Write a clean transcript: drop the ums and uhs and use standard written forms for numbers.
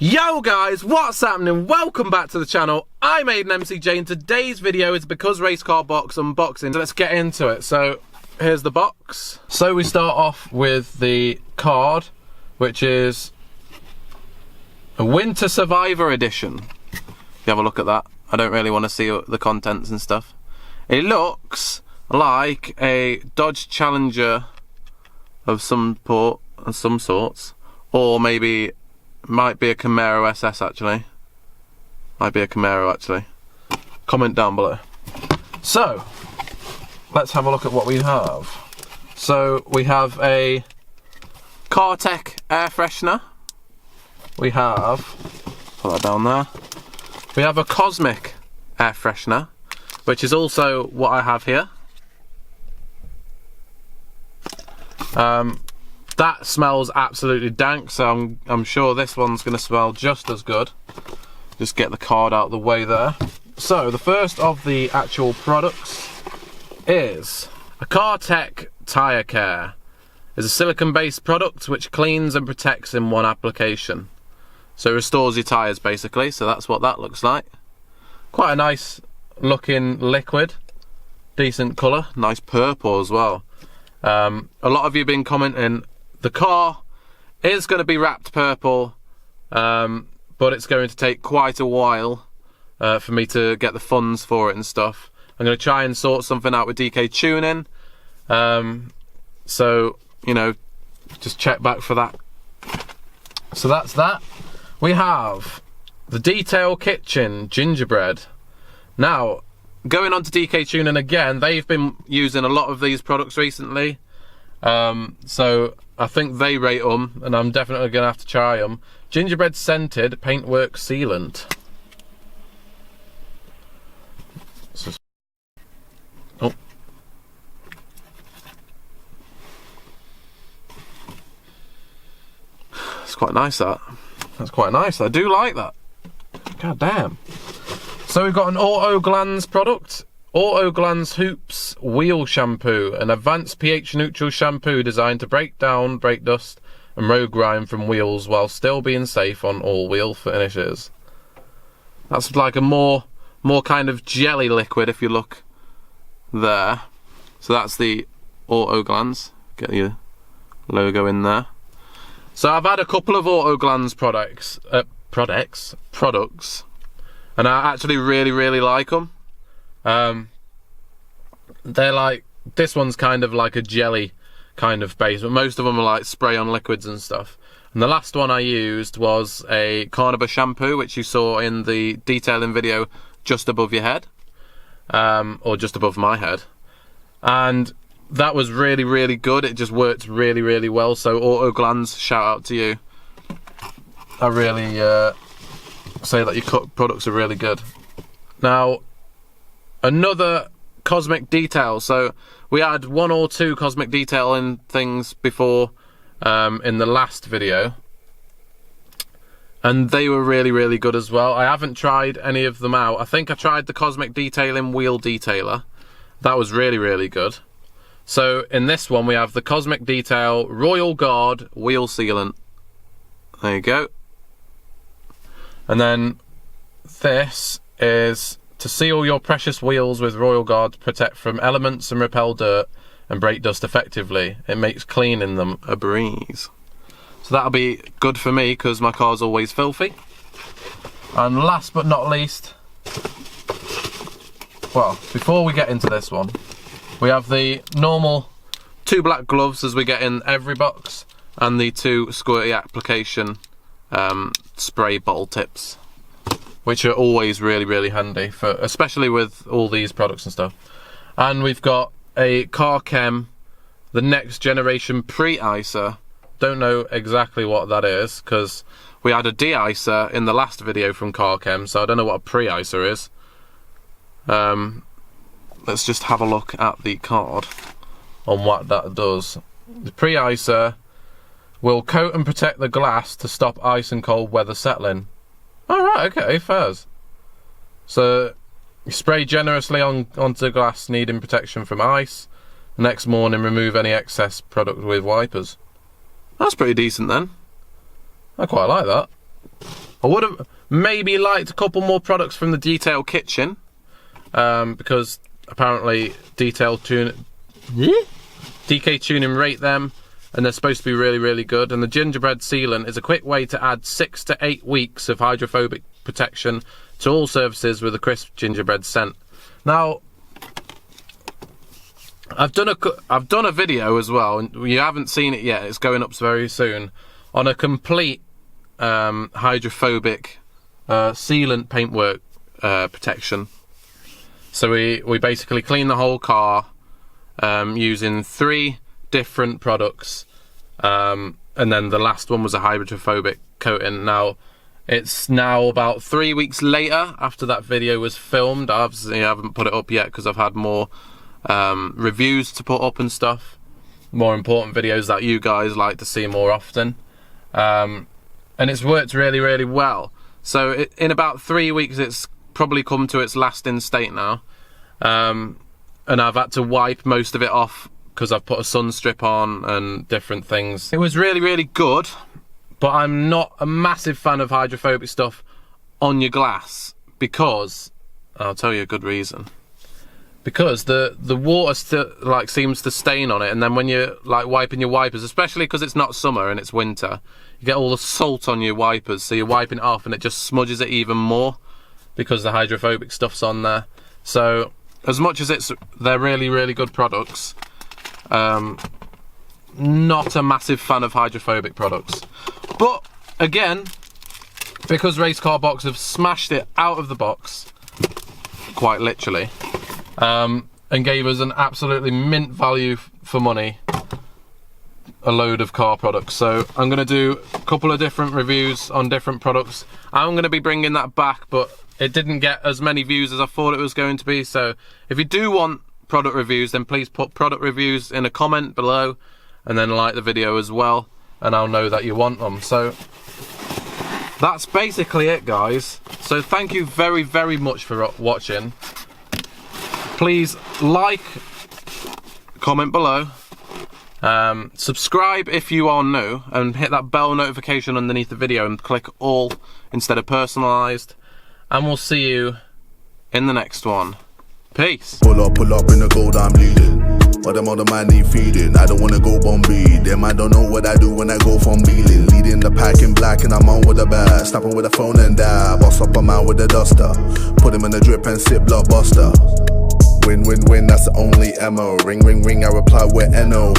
Yo guys, what's happening? Welcome back to the channel. I'm AidanMCJ and today's video is Becauseracecarbox unboxing. So let's get into it. So here's the box. So we start off with the card, which is a Winter Survivor edition. You have a look at that. I don't really want to see the contents and stuff. It looks like a Dodge Challenger of some sorts, or maybe might be a Camaro SS actually. Might be a Camaro actually. Comment down below. So, let's have a look at what we have. So, we have a Cartec air freshener. We have, put that down there. We have a Cosmic air freshener, which is also what I have here. That smells absolutely dank, so I'm sure this one's going to smell just as good. Just get the card out of the way there. So the first of the actual products is a Cartec Tire Care. It's a silicone-based product which cleans and protects in one application. So it restores your tyres basically, so that's what that looks like. Quite a nice looking liquid, decent colour, nice purple as well. A lot of you have been commenting the car is going to be wrapped purple, but it's going to take quite a while for me to get the funds for it and stuff. I'm going to try and sort something out with DK Tuning, so you know, just check back for that. So that's that. We have the Detail Kitchen gingerbread. Now, going on to DK Tuning again, they've been using a lot of these products recently. So I think they rate them, and I'm definitely going to have to try them. Gingerbread scented paintwork sealant. Oh. It's quite nice, that. That's quite nice. I do like that. God damn. So we've got an Auto Glands product. Auto Glands Hoops Wheel Shampoo, an advanced pH neutral shampoo designed to break down brake dust and road grime from wheels while still being safe on all wheel finishes. That's like a more kind of jelly liquid if you look there. So that's the Auto Glands. Get your logo in there. So I've had a couple of Auto Glands products, and I actually really like them. They're like, this one's kind of like a jelly kind of base, but most of them are like spray on liquids and stuff. And the last one I used was a Carnauba shampoo, which you saw in the detailing video just above your head, or just above my head, and that was really good. It just worked really well. So Auto Glands, shout out to you. I really say that your products are really good. Now, another Cosmic Detail. So we had one or two Cosmic Detailing things before in the last video, and they were really good as well. I haven't tried any of them out. I think I tried the Cosmic Detailing Wheel Detailer. That was really good. So in this one we have the Cosmic Detail Royal Guard Wheel Sealant. There you go. And then this is to seal your precious wheels with Royal Guard to protect from elements and repel dirt and brake dust effectively. It makes cleaning them a breeze. So that'll be good for me because my car's always filthy. And last but not least, well, before we get into this one, we have the normal 2 black gloves as we get in every box, and the 2 squirty application spray bottle tips, which are always really handy, for especially with all these products and stuff. And we've got a Carchem, the next generation pre-icer. Don't know exactly what that is because we had a de-icer in the last video from Carchem, so I don't know what a pre-icer is. Let's just have a look at the card on what that does. The pre-icer will coat and protect the glass to stop ice and cold weather settling. Alright, okay, fairs. So you spray generously onto glass needing protection from ice. The next morning remove any excess product with wipers. That's pretty decent then. I quite like that. I would have maybe liked a couple more products from the Detail Kitchen, because apparently DK Tuning rate them, and they're supposed to be really, really good. And the gingerbread sealant is a quick way to add 6 to 8 weeks of hydrophobic protection to all surfaces with a crisp gingerbread scent. Now, I've done a video as well, and you haven't seen it yet. It's going up very soon, on a complete hydrophobic sealant paintwork protection. So we basically clean the whole car using 3 different products, and then the last one was a hydrophobic coating. Now, it's now about 3 weeks later after that video was filmed. Obviously, I haven't put it up yet because I've had more reviews to put up and stuff, more important videos that you guys like to see more often, and it's worked really, really well. So in about 3 weeks it's probably come to its lasting state now, and I've had to wipe most of it off because I've put a sun strip on and different things. It was really, really good, but I'm not a massive fan of hydrophobic stuff on your glass, because I'll tell you a good reason. Because the water seems to stain on it, and then when you're like wiping your wipers, especially because it's not summer and it's winter, you get all the salt on your wipers, so you're wiping it off and it just smudges it even more because the hydrophobic stuff's on there. So as much as they're really, really good products, not a massive fan of hydrophobic products. But again, Becauseracecarbox have smashed it out of the box, quite literally, and gave us an absolutely mint value for money, a load of car products. So I'm going to do a couple of different reviews on different products. I'm going to be bringing that back, but it didn't get as many views as I thought it was going to be. So if you do want product reviews, then please put product reviews in a comment below, and then like the video as well, and I'll know that you want them. So that's basically it, guys. So thank you very, very much for watching. Please like, comment below, subscribe if you are new, and hit that bell notification underneath the video and click all instead of personalised, and we'll see you in the next one. Peace. Pull up in the gold, I'm leading. But them other man need feeding. I don't wanna go Bombay. Them I don't know what I do when I go from Beeling. Leading the pack in black and I'm on with a bag. Snapping with a phone and die. Boss up a man with a duster. Put him in the drip and sit blockbuster. Win, win, win, that's the only ammo. Ring, ring, ring, I reply with NO.